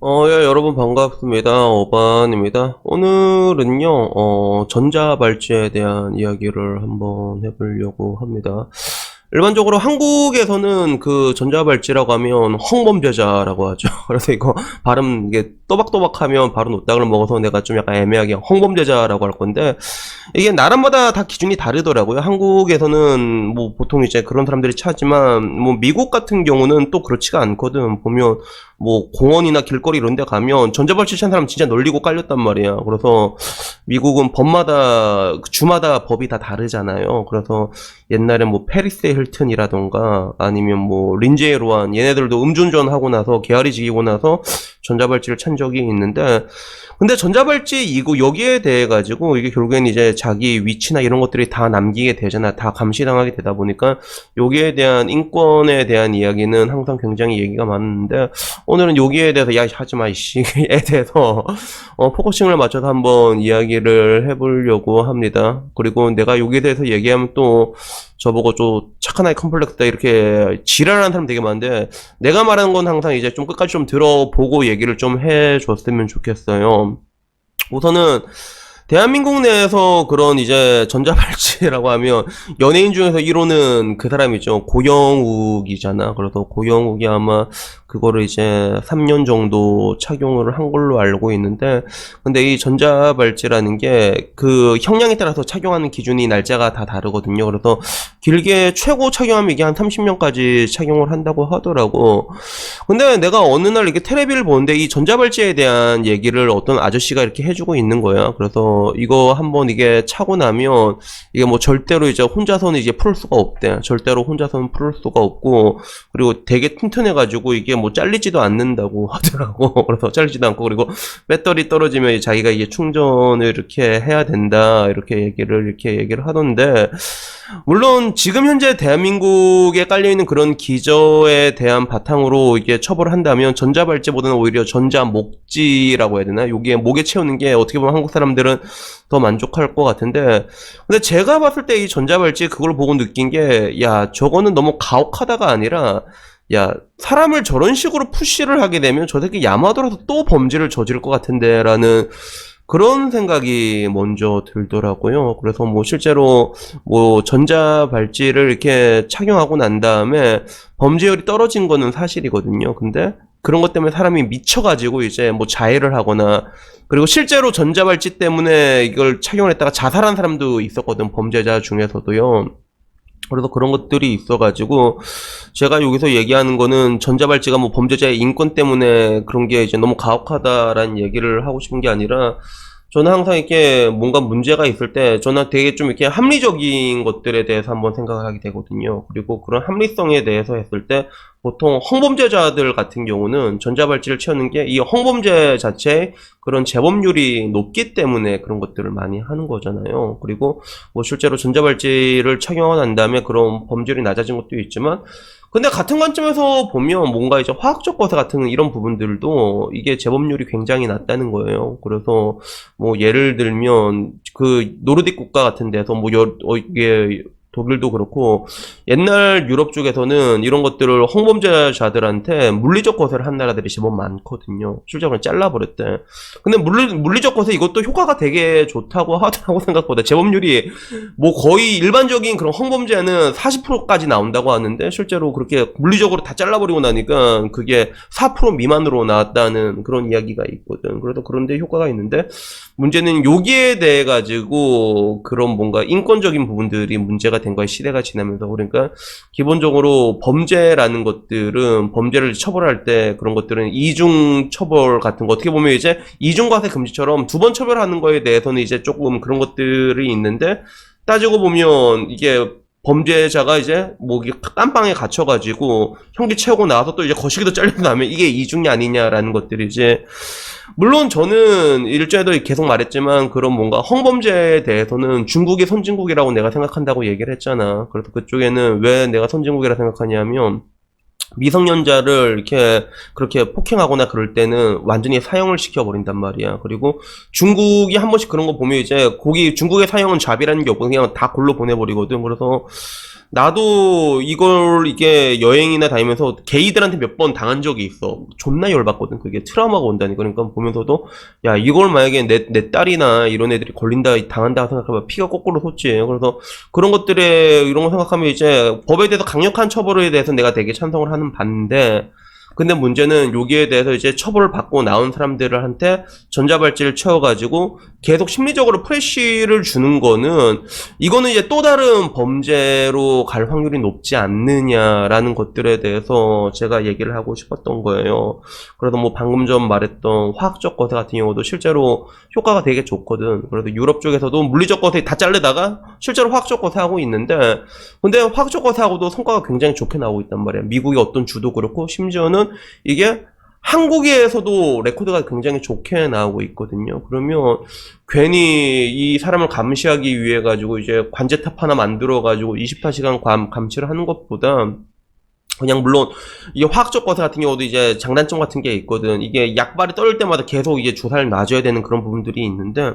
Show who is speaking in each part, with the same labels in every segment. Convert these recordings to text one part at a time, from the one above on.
Speaker 1: 예, 여러분 반갑습니다. 어반입니다. 오늘은요, 전자발찌에 대한 이야기를 한번 해보려고 합니다. 일반적으로 한국에서는 그 전자발찌라고 하면 홍범죄자라고 하죠. 그래서 이거 발음 이게 또박또박하면 바로 노딱을 먹어서 내가 좀 약간 애매하게 홍범죄자라고 할 건데, 이게 나라마다 다 기준이 다르더라고요. 한국에서는 뭐 보통 이제 그런 사람들이 찾지만, 뭐 미국 같은 경우는 또 그렇지가 않거든. 보면 뭐 공원이나 길거리 이런 데 가면 전자발찌 찬 사람 진짜 널리고 깔렸단 말이야. 그래서 미국은 법마다 주마다 법이 다 다르잖아요. 그래서 옛날에 뭐 페리스 힐튼이라던가 아니면 뭐 린제이 로한 얘네들도 음주운전 하고 나서 개아리 지기고 나서 전자발찌를 찬 적이 있는데, 근데 전자발찌 이거 여기에 대해 가지고 이게 결국엔 이제 자기 위치나 이런 것들이 다 남기게 되잖아. 다 감시당하게 되다 보니까 여기에 대한 인권에 대한 이야기는 항상 굉장히 얘기가 많은데, 오늘은 여기에 대해서 야 하지마 이씨에 대해서 포커싱을 맞춰서 한번 이야기를 해보려고 합니다. 그리고 내가 여기에 대해서 얘기하면 또 저보고 좀 착한 아이 컴플렉스다 이렇게 지랄하는 사람 되게 많은데, 내가 말하는 건 항상 이제 좀 끝까지 좀 들어보고 얘기를 좀 해줬으면 좋겠어요. 우선은 대한민국 내에서 그런 이제 전자발찌라고 하면 연예인 중에서 1호는 그 사람이죠. 고영욱이잖아. 그래서 고영욱이 아마 그거를 이제 3년 정도 착용을 한 걸로 알고 있는데, 근데 이 전자발찌라는 게 그 형량에 따라서 착용하는 기준이 날짜가 다 다르거든요. 그래서 길게 최고 착용하면 이게 한 30년까지 착용을 한다고 하더라고. 근데 내가 어느 날 이렇게 테레비를 보는데 이 전자발찌에 대한 얘기를 어떤 아저씨가 이렇게 해주고 있는 거야. 그래서 이거 한번 이게 차고 나면 이게 뭐 절대로 이제 혼자서는 이제 풀 수가 없대. 절대로 혼자서는 풀 수가 없고, 그리고 되게 튼튼해가지고 이게 뭐 잘리지도 않는다고 하더라고. 그래서 잘리지도 않고, 그리고 배터리 떨어지면 자기가 이게 충전을 이렇게 해야 된다. 이렇게 얘기를 하던데, 물론 지금 현재 대한민국에 깔려있는 그런 기저에 대한 바탕으로 이게 처벌을 한다면 전자발찌보다는 오히려 전자목지라고 해야 되나? 여기에 목에 채우는 게 어떻게 보면 한국 사람들은 더 만족할 것 같은데, 근데 제가 봤을 때 이 전자발찌 그걸 보고 느낀 게, 야 저거는 너무 가혹하다가 아니라, 야 사람을 저런 식으로 푸시를 하게 되면 저 새끼 야마더라도 또 범죄를 저지를 것 같은데 라는 그런 생각이 먼저 들더라고요. 그래서 뭐 실제로 뭐 전자발찌를 이렇게 착용하고 난 다음에 범죄율이 떨어진 거는 사실이거든요. 근데 그런 것 때문에 사람이 미쳐가지고 이제 뭐 자해를 하거나, 그리고 실제로 전자발찌 때문에 이걸 착용을 했다가 자살한 사람도 있었거든, 범죄자 중에서도요. 그래서 그런 것들이 있어가지고 제가 여기서 얘기하는 거는 전자발찌가 뭐 범죄자의 인권 때문에 그런 게 이제 너무 가혹하다라는 얘기를 하고 싶은 게 아니라, 저는 항상 이렇게 뭔가 문제가 있을 때 저는 되게 좀 이렇게 합리적인 것들에 대해서 한번 생각을 하게 되거든요. 그리고 그런 합리성에 대해서 했을 때 보통 홍범죄자들 같은 경우는 전자발찌를 채우는 게 이 홍범죄 자체의 그런 재범률이 높기 때문에 그런 것들을 많이 하는 거잖아요. 그리고 뭐 실제로 전자발찌를 착용하고 난 다음에 그런 범죄율이 낮아진 것도 있지만, 근데 같은 관점에서 보면 뭔가 이제 화학적 거세 같은 이런 부분들도 이게 재범률이 굉장히 낮다는 거예요. 그래서 뭐 예를 들면 그 노르딕 국가 같은 데서 뭐 이게 독일도 그렇고 옛날 유럽 쪽에서는 이런 것들을 홍범죄자들한테 물리적 거세를 한 나라들이 제법 많거든요. 실제로 잘라버렸대. 근데 물리적 거세 이것도 효과가 되게 좋다고 하더라고. 생각보다 재범률이 뭐 거의 일반적인 그런 홍범죄는 40%까지 나온다고 하는데, 실제로 그렇게 물리적으로 다 잘라버리고 나니까 그게 4% 미만으로 나왔다는 그런 이야기가 있거든. 그래도 그런데 효과가 있는데, 문제는 여기에 대해 가지고 그런 뭔가 인권적인 부분들이 문제가 된 거야, 시대가 지나면서. 그러니까 기본적으로 범죄라는 것들은, 범죄를 처벌할 때 그런 것들은 이중 처벌 같은 거, 어떻게 보면 이제 이중과세 금지처럼 두 번 처벌하는 거에 대해서는 이제 조금 그런 것들이 있는데, 따지고 보면 이게 범죄자가 이제 뭐 깜빵에 갇혀가지고 형기 채우고 나와서 또 이제 거시기도 잘려서 나면 이게 이중이 아니냐라는 것들이 이제, 물론 저는 일전에도 계속 말했지만 그런 뭔가 홍범죄에 대해서는 중국이 선진국이라고 내가 생각한다고 얘기를 했잖아. 그래서 그쪽에는 왜 내가 선진국이라 생각하냐면, 미성년자를 이렇게 그렇게 폭행하거나 그럴 때는 완전히 사형을 시켜버린단 말이야. 그리고 중국이 한 번씩 그런 거 보면 이제 거기 중국의 사형은 자비라는 게 없고 그냥 다 골로 보내버리거든. 그래서 나도 이게 여행이나 다니면서 게이들한테 몇 번 당한 적이 있어. 존나 열받거든. 그게 트라우마가 온다니까. 그러니까 보면서도, 야, 이걸 만약에 내 딸이나 이런 애들이 당한다 생각하면 피가 거꾸로 솟지. 그래서 그런 이런 거 생각하면 이제 법에 대해서 강력한 처벌에 대해서 내가 되게 찬성을 하는 반대, 근데 문제는 여기에 대해서 이제 처벌을 받고 나온 사람들한테 전자발찌를 채워가지고 계속 심리적으로 프레쉬를 주는 이거는 이제 또 다른 범죄로 갈 확률이 높지 않느냐라는 것들에 대해서 제가 얘기를 하고 싶었던 거예요. 그래서 뭐 방금 전 말했던 화학적 거세 같은 경우도 실제로 효과가 되게 좋거든. 그래서 유럽 쪽에서도 물리적 거세 다 자르다가 실제로 화학적 거세 하고 있는데, 근데 화학적 거세 하고도 성과가 굉장히 좋게 나오고 있단 말이야. 미국의 어떤 주도 그렇고, 심지어는 이게 한국에서도 레코드가 굉장히 좋게 나오고 있거든요. 그러면 괜히 이 사람을 감시하기 위해 가지고 이제 관제탑 하나 만들어 가지고 24시간 감시를 하는 것보다, 그냥 물론 이게 화학적 거세 같은 경우도 이제 장단점 같은 게 있거든. 이게 약발이 떨릴 때마다 계속 이제 주사를 놔줘야 되는 그런 부분들이 있는데,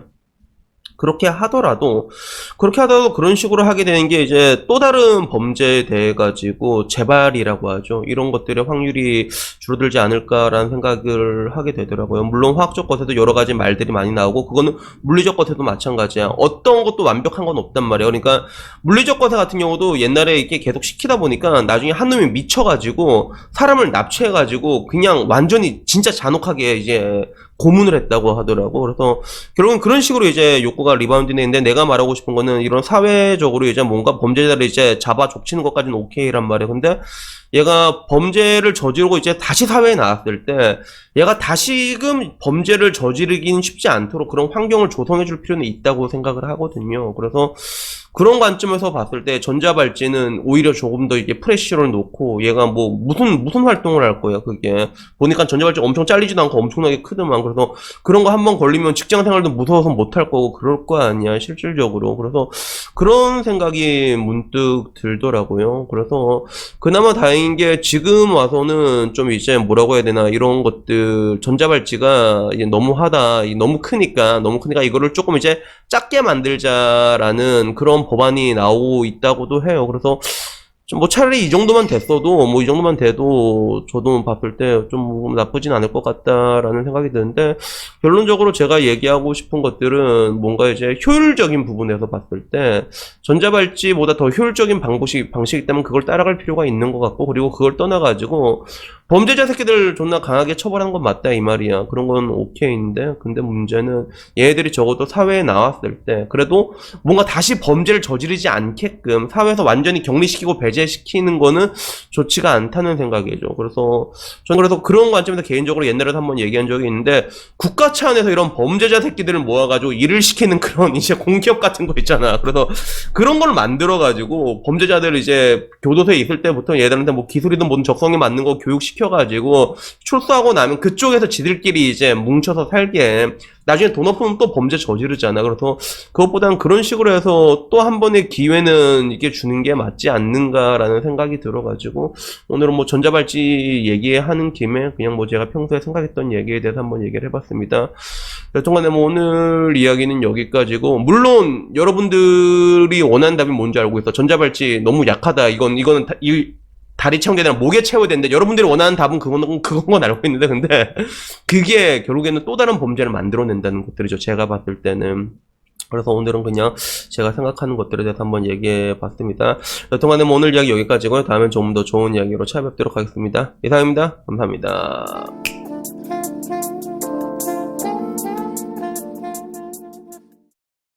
Speaker 1: 그렇게 하더라도 그런 식으로 하게 되는 게 이제 또 다른 범죄에 대해 가지고 재발이라고 하죠. 이런 것들의 확률이 줄어들지 않을까라는 생각을 하게 되더라고요. 물론 화학적 것에도 여러 가지 말들이 많이 나오고, 그거는 물리적 것에도 마찬가지야. 어떤 것도 완벽한 건 없단 말이에요. 그러니까 물리적 것에 같은 경우도 옛날에 이렇게 계속 시키다 보니까 나중에 한 놈이 미쳐가지고 사람을 납치해가지고 그냥 완전히 진짜 잔혹하게 이제 고문을 했다고 하더라고. 그래서 결국은 그런 식으로 이제 욕구가 리바운드 되는데, 내가 말하고 싶은 거는 이런 사회적으로 이제 뭔가 범죄자를 이제 잡아 족치는 것까지는 오케이란 말이에요. 근데 얘가 범죄를 저지르고 이제 다시 사회에 나왔을 때 얘가 다시금 범죄를 저지르기는 쉽지 않도록 그런 환경을 조성해 줄 필요는 있다고 생각을 하거든요. 그래서 그런 관점에서 봤을 때 전자발찌는 오히려 조금 더 이게 프레쉬를 놓고, 얘가 뭐 무슨 활동을 할 거야. 그게 보니까 전자발찌 엄청 잘리지도 않고 엄청나게 크더만. 그래서 그런 거 한번 걸리면 직장 생활도 무서워서 못 할 거고 그럴 거 아니야, 실질적으로. 그래서 그런 생각이 문득 들더라고요. 그래서 그나마 다행인 게 지금 와서는 좀 이제 뭐라고 해야 되나, 이런 것들 전자발찌가 이제 너무하다, 너무 크니까 이거를 조금 이제 작게 만들자라는 그런 법안이 나오고 있다고도 해요. 그래서 좀 뭐 차라리 이 정도만 됐어도, 뭐 이 정도만 돼도 저도 봤을 때 좀 나쁘진 않을 것 같다라는 생각이 드는데, 결론적으로 제가 얘기하고 싶은 것들은 뭔가 이제 효율적인 부분에서 봤을 때 전자발찌보다 더 효율적인 방식이 있다면 그걸 따라갈 필요가 있는 것 같고, 그리고 그걸 떠나가지고 범죄자 새끼들 존나 강하게 처벌하는 건 맞다 이 말이야. 그런 건 오케이인데, 근데 문제는 얘네들이 적어도 사회에 나왔을 때 그래도 뭔가 다시 범죄를 저지르지 않게끔 사회에서 완전히 격리시키고 배제시키는 거는 좋지가 않다는 생각이죠. 그래서 저는 그런 관점에서 개인적으로 옛날에도 한번 얘기한 적이 있는데, 국가 차원에서 이런 범죄자 새끼들을 모아가지고 일을 시키는 그런 이제 공기업 같은 거 있잖아. 그래서 그런 걸 만들어가지고 범죄자들 이제 교도소에 있을 때부터 얘들한테 뭐 기술이든 뭐든 적성에 맞는 거 교육시켜가지고 출소하고 나면 그쪽에서 지들끼리 이제 뭉쳐서 살게, 나중에 돈 없으면 또 범죄 저지르잖아. 그래서 그것보다는 그런 식으로 해서 또 한 번의 기회는 이게 주는 게 맞지 않는가라는 생각이 들어가지고, 오늘은 뭐 전자발찌 얘기하는 김에 그냥 뭐 제가 평소에 생각했던 얘기에 대해서 한번 얘기를 해봤습니다. 여튼간에 뭐 오늘 이야기는 여기까지고, 물론 여러분들이 원하는 답이 뭔지 알고 있어. 전자발찌 너무 약하다, 이거는 다리 채운 게 아니라 목에 채워야 되는데, 여러분들이 원하는 답은 그건 건 알고 있는데, 근데 그게 결국에는 또 다른 범죄를 만들어낸다는 것들이죠, 제가 봤을 때는. 그래서 오늘은 그냥 제가 생각하는 것들에 대해서 한번 얘기해 봤습니다. 여튼간에 뭐 오늘 이야기 여기까지고요. 다음엔 좀 더 좋은 이야기로 찾아뵙도록 하겠습니다. 이상입니다. 감사합니다.